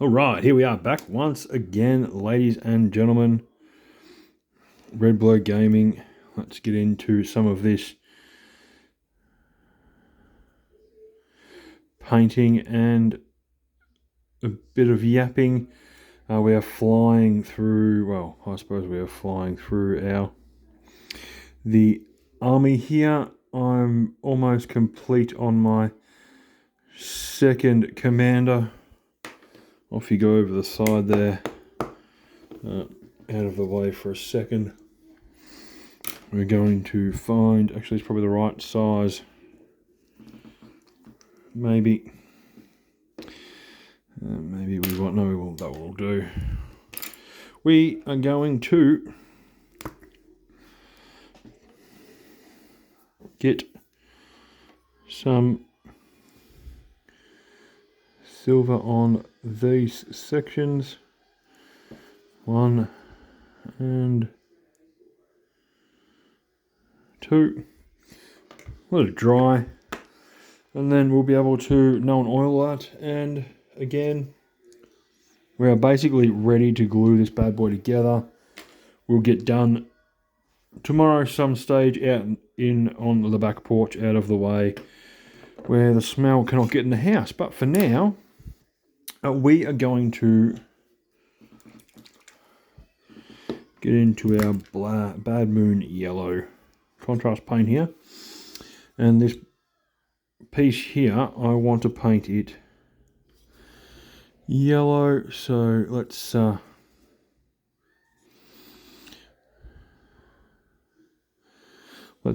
All right, here we are back once again, ladies and gentlemen. Red Blow Gaming. Let's get into some of this painting and a bit of yapping. We are flying through, well, I suppose we are flying through the army here. I'm almost complete on my second commander. Off you go over the side there. Out of the way for a second. We're going to find, actually it's probably the right size. Maybe. Maybe we won't, no, we won't, that will do. We are going to get some silver on these sections. 1 and 2. Let it dry. And then we'll be able to know and oil that. And again, we are basically ready to glue this bad boy together. We'll get done tomorrow some stage out in on the back porch, out of the way, where the smell cannot get in the house. But for now, we are going to get into our Bad Moon Yellow contrast paint here. And this piece here, I want to paint it yellow. So let's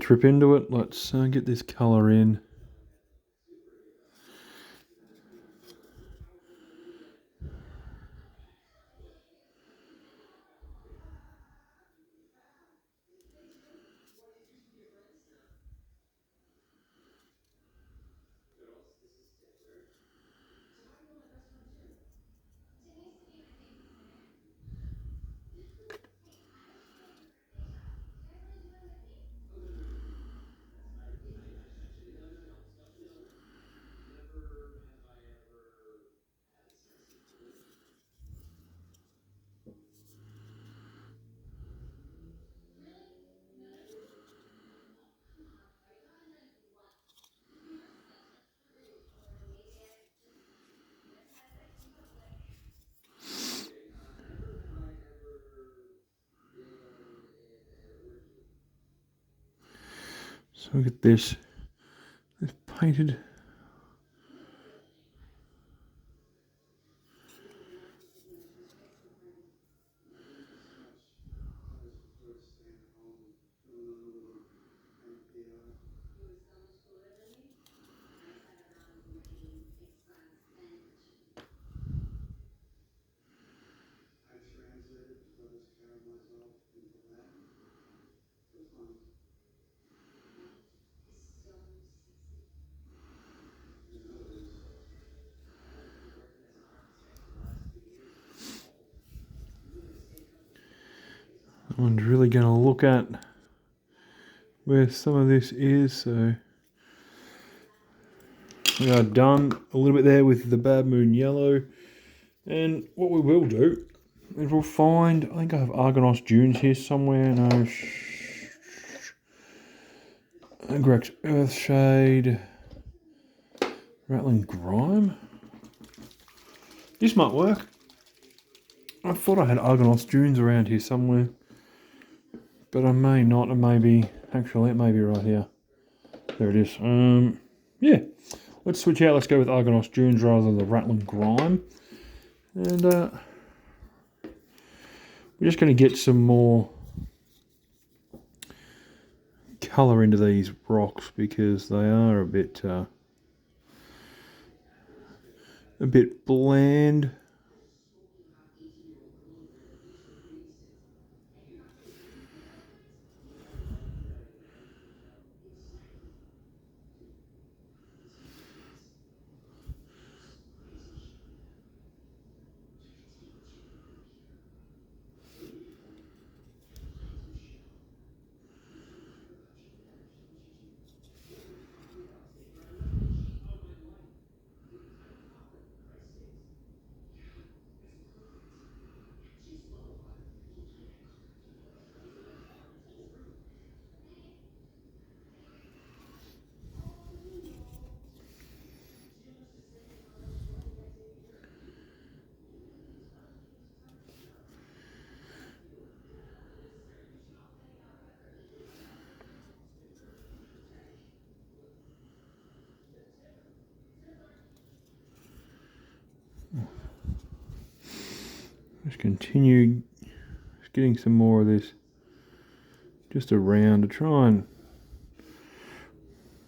rip into it. Let's get this colour in. So look at this. It's painted. I'm really going to look at where some of this is. So we are done a little bit there with the Bad Moon Yellow. And what we will do is we'll find, I think I have Argonos Dunes here somewhere. No, Grex Earthshade, Rattling Grime. This might work. I thought I had Argonos Dunes around here somewhere, but I may not. It may be, actually, it may be right here. There it is. Yeah, let's switch out. Let's go with Argonos Dunes rather than the Rattling Grime. And we're just going to get some more colour into these rocks because they are a bit bland. Just continue getting some more of this just around to try and...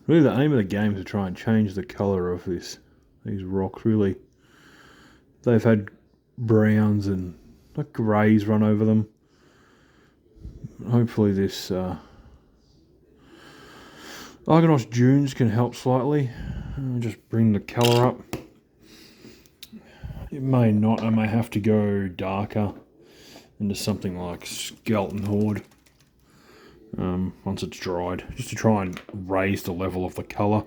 Really the aim of the game is to try and change the colour of these rocks, really. They've had browns and like greys run over them. Hopefully this Argonaut dunes can help slightly. Just bring the colour up. It may not, I may have to go darker into something like Skeleton Horde once it's dried, just to try and raise the level of the colour.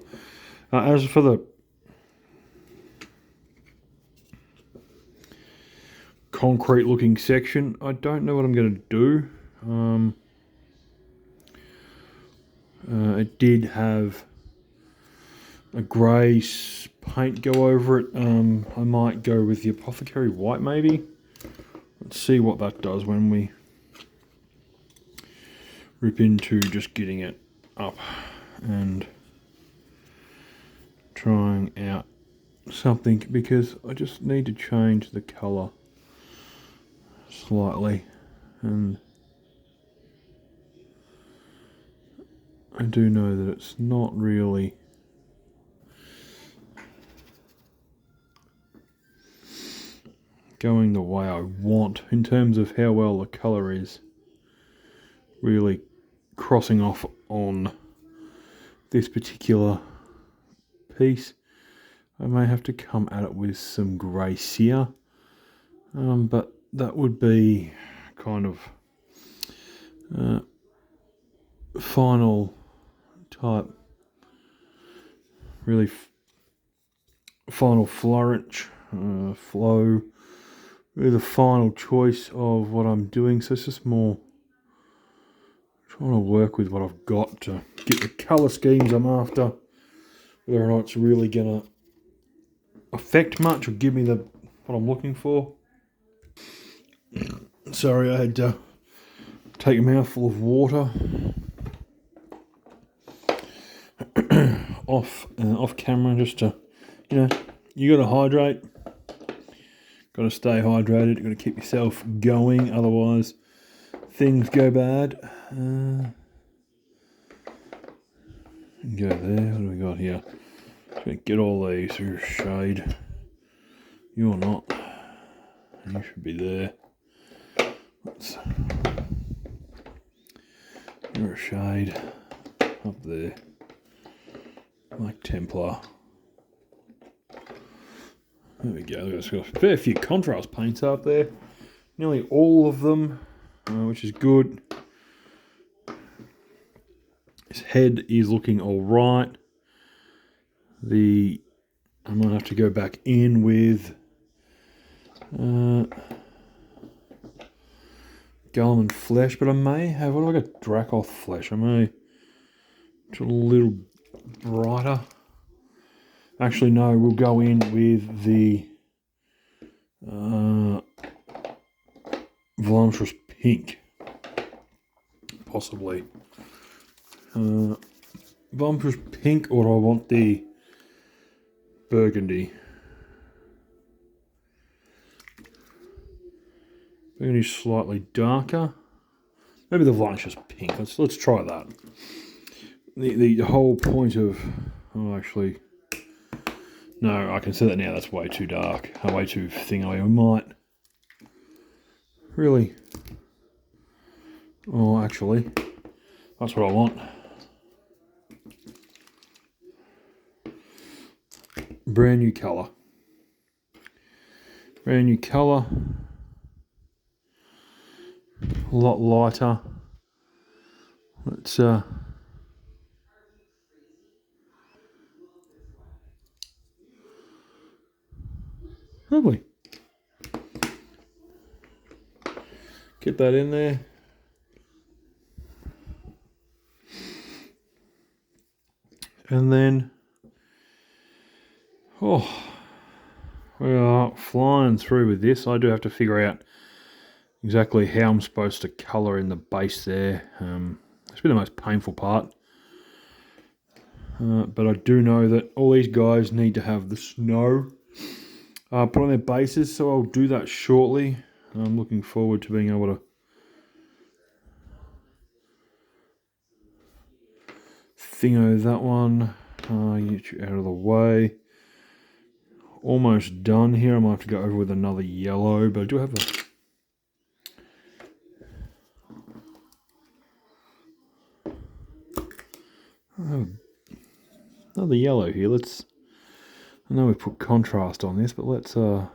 As for the concrete looking section, I don't know what I'm going to do. It did have a grey paint go over it. I might go with the Apothecary White maybe. Let's see what that does when we rip into just getting it up and trying out something, because I just need to change the colour slightly, and I do know that it's not really going the way I want in terms of how well the colour is really crossing off on this particular piece. I may have to come at it with some grey sear, but that would be kind of final type, really final flourish, flow, really the final choice of what I'm doing. So it's just more trying to work with what I've got to get the colour schemes I'm after, whether or not it's really going to affect much or give me what I'm looking for. Sorry, I had to take a mouthful of water off camera, just to, you got to hydrate, got to stay hydrated, got to keep yourself going, otherwise things go bad. Go there. What do we got here? Just gonna get all these through shade. You're not. You should be there. You're a shade up there, like Templar. There we go. There's got a fair few contrast paints out there. Nearly all of them, which is good. His head is looking all right. I might have to go back in with Gallman flesh, but I may have, what do I got? Dracoth flesh. I may, it's a little brighter. Actually, no, we'll go in with the voluptuous pink, possibly. Voluptuous pink, or I want the burgundy. Burgundy's slightly darker. Maybe the voluptuous pink. Let's try that. The whole point of, oh, actually, no, I can see that now. That's way too dark. Way too thin. I might really. Oh, actually, that's what I want. Brand new colour. Brand new colour. A lot lighter. Let's lovely. Get that in there. And then, oh, we are flying through with this. I do have to figure out exactly how I'm supposed to colour in the base there. It's been the most painful part. But I do know that all these guys need to have the snow put on their bases, so I'll do that shortly. I'm looking forward to being able to thingo that one. Get you out of the way. Almost done here. I might have to go over with another yellow, but I do have another yellow here. I know we put contrast on this, but let's try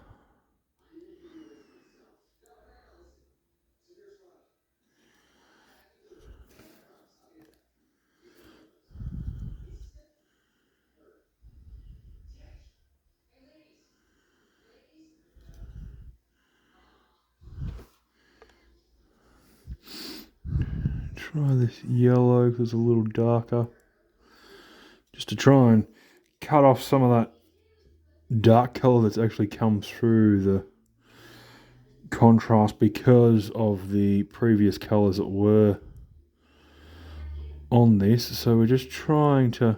this yellow because it's a little darker. Just to try and cut off some of that dark color that's actually come through the contrast because of the previous colors that were on this. So we're just trying to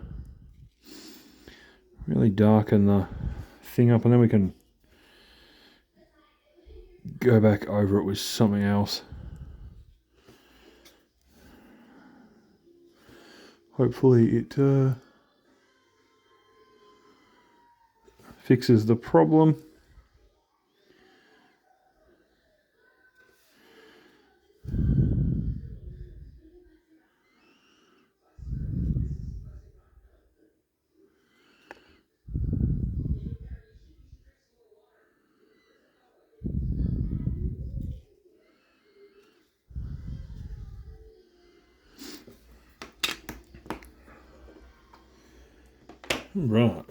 really darken the thing up, and then we can go back over it with something else. Hopefully it fixes the problem. Right.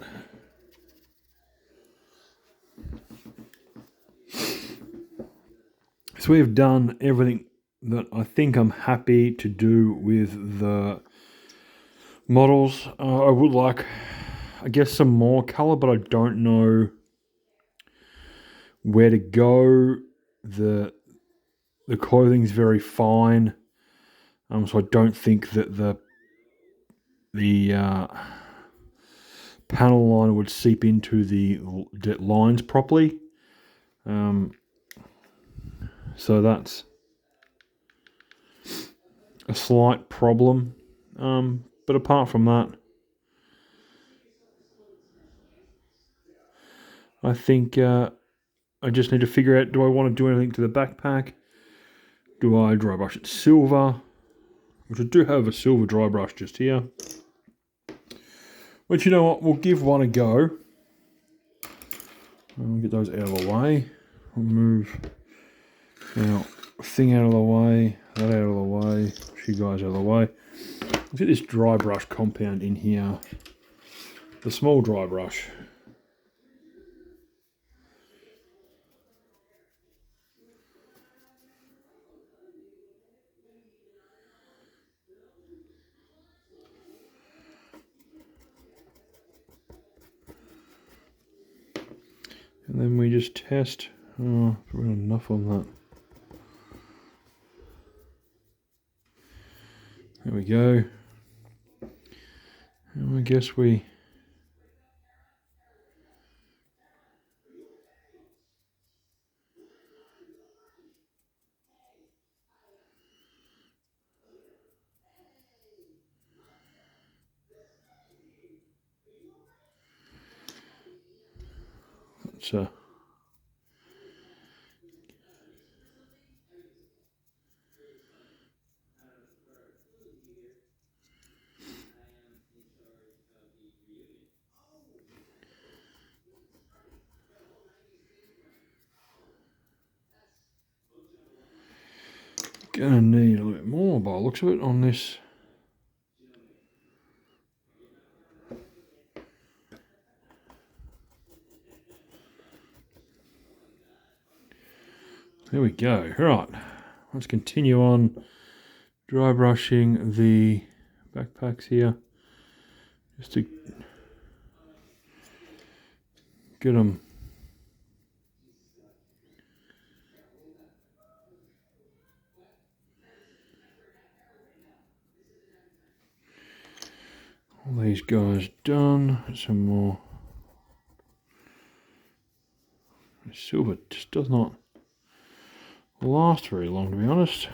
So we've done everything that I think I'm happy to do with the models. I would like, I guess, some more color, but I don't know where to go. The clothing's very fine, so I don't think that the panel line would seep into the lines properly. So that's a slight problem. But apart from that, I think I just need to figure out, do I want to do anything to the backpack? Do I dry brush it silver? Which I do have a silver dry brush just here. But you know what, we'll give one a go. I'll get those out of the way. I'll move our thing out of the way, that out of the way, you guys out of the way. Let's get this dry brush compound in here. The small dry brush. And then we just test. Oh, we've got enough on that. There we go. And I guess we let's gonna need a little bit more by the looks of it on this. There we go. Right, let's continue on dry brushing the backpacks here, just to get them all these guys done. Some more Silver just does not last very long, to be honest.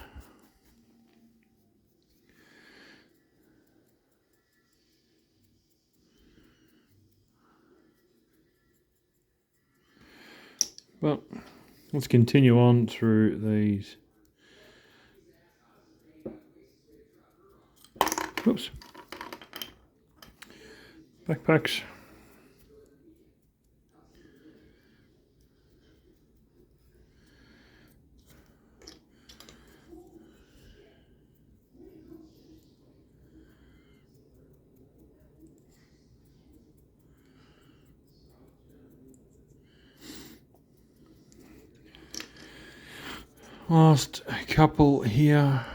But let's continue on through these. Whoops. Backpacks. Last couple here.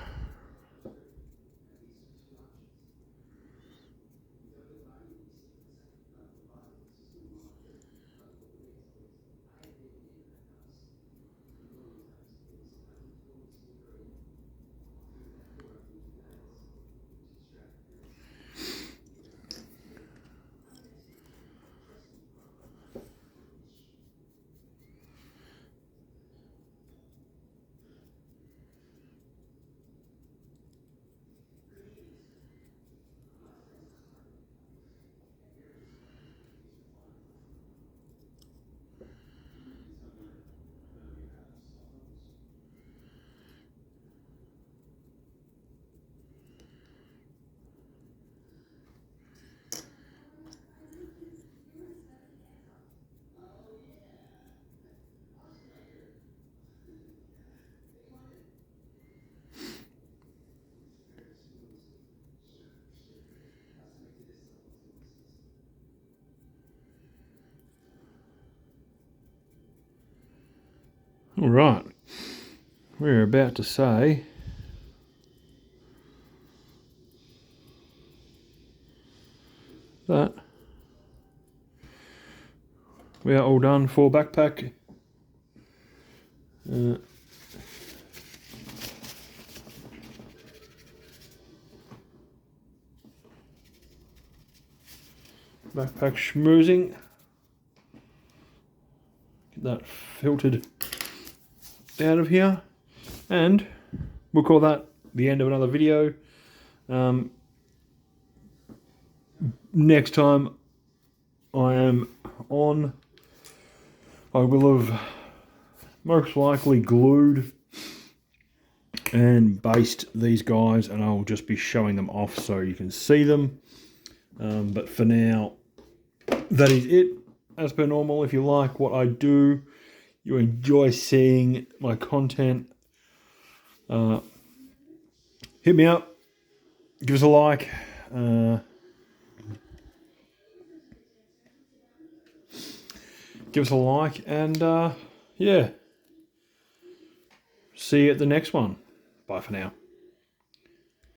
All right, we're about to say that we are all done for backpack. Backpack schmoozing. Get that filtered out of here, and we'll call that the end of another video. Next time I am on, I will have most likely glued and based these guys, and I'll just be showing them off so you can see them. But for now, that is it. As per normal, if you like what I do, you enjoy seeing my content, hit me up, give us a like, and yeah, see you at the next one. Bye for now.